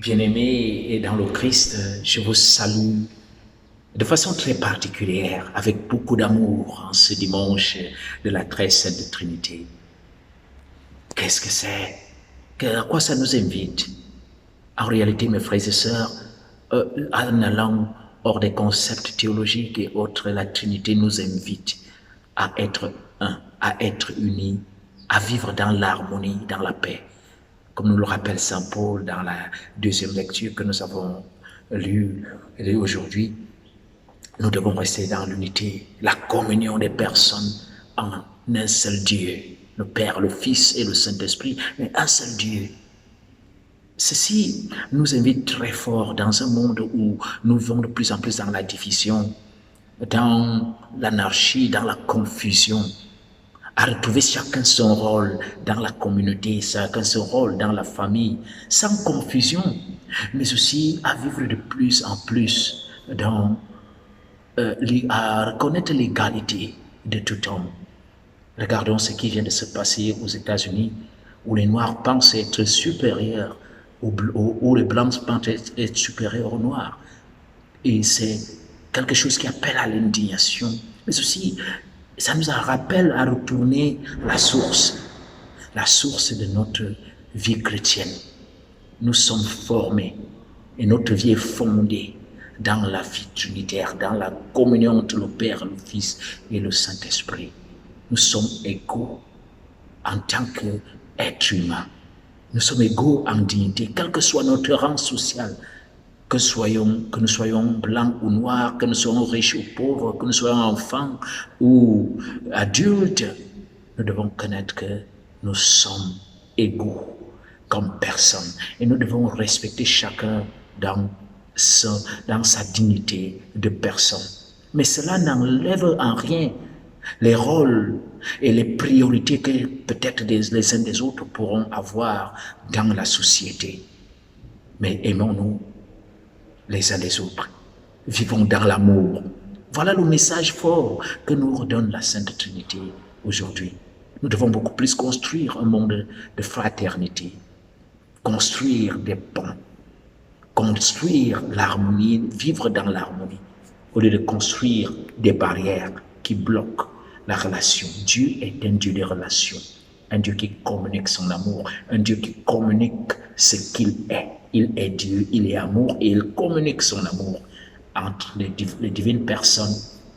Bien-aimés et dans le Christ, je vous salue de façon très particulière, avec beaucoup d'amour en ce dimanche de la très sainte Trinité. Qu'est-ce que c'est? À quoi ça nous invite? En réalité, mes frères et sœurs, en allant hors des concepts théologiques et autres, la Trinité nous invite à être un, à être unis, à vivre dans l'harmonie, dans la paix. Comme nous le rappelle Saint Paul dans la deuxième lecture que nous avons lue aujourd'hui, nous devons rester dans l'unité, la communion des personnes en un seul Dieu, le Père, le Fils et le Saint-Esprit, mais un seul Dieu. Ceci nous invite très fort dans un monde où nous vivons de plus en plus dans la division, dans l'anarchie, dans la confusion, à retrouver chacun son rôle dans la communauté, chacun son rôle dans la famille, sans confusion, mais aussi à vivre de plus en plus à reconnaître l'égalité de tout homme. Regardons ce qui vient de se passer aux États-Unis, où les Noirs pensent être supérieurs, où les Blancs pensent être supérieurs aux Noirs. Et c'est quelque chose qui appelle à l'indignation, mais aussi ça nous rappelle à retourner la source de notre vie chrétienne. Nous sommes formés et notre vie est fondée dans la vie trinitaire, dans la communion entre le Père, le Fils et le Saint-Esprit. Nous sommes égaux en tant qu'êtres humains. Nous sommes égaux en dignité, quel que soit notre rang social, que nous soyons blancs ou noirs, que nous soyons riches ou pauvres, que nous soyons enfants ou adultes, nous devons connaître que nous sommes égaux comme personne et nous devons respecter chacun dans sa dignité de personne. Mais cela n'enlève en rien les rôles et les priorités que peut-être les uns des autres pourront avoir dans la société. Mais aimons-nous les uns les autres. Vivons dans l'amour. Voilà le message fort que nous redonne la Sainte Trinité aujourd'hui. Nous devons beaucoup plus construire un monde de fraternité, construire des ponts, construire l'harmonie, vivre dans l'harmonie, au lieu de construire des barrières qui bloquent la relation. Dieu est un Dieu de relation, un Dieu qui communique son amour, un Dieu qui communique ce qu'il est. Il est Dieu, il est amour et il communique son amour entre les divines personnes,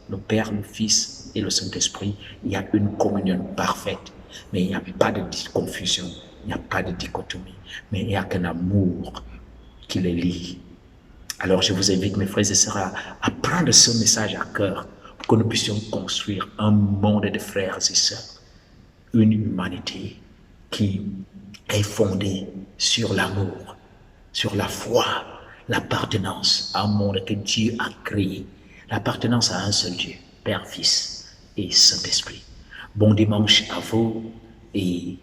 le Père, le Fils et le Saint-Esprit. Il y a une communion parfaite, mais il n'y a pas de confusion, il n'y a pas de dichotomie, mais il n'y a qu'un amour qui les lie. Alors je vous invite, mes frères et sœurs, à prendre ce message à cœur pour que nous puissions construire un monde de frères et sœurs, une humanité qui est fondée sur l'amour, sur la foi, l'appartenance à un monde que Dieu a créé, l'appartenance à un seul Dieu, Père, Fils et Saint-Esprit. Bon dimanche à vous et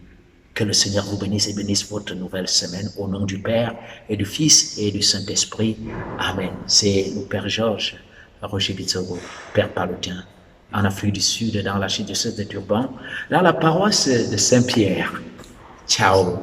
que le Seigneur vous bénisse et bénisse votre nouvelle semaine au nom du Père et du Fils et du Saint-Esprit. Amen. C'est le Père Georges Roger Bitsogo, Père Pallottien, en Afrique du Sud, dans l'archidiocèse de Durban, dans la paroisse de Saint-Pierre. Ciao.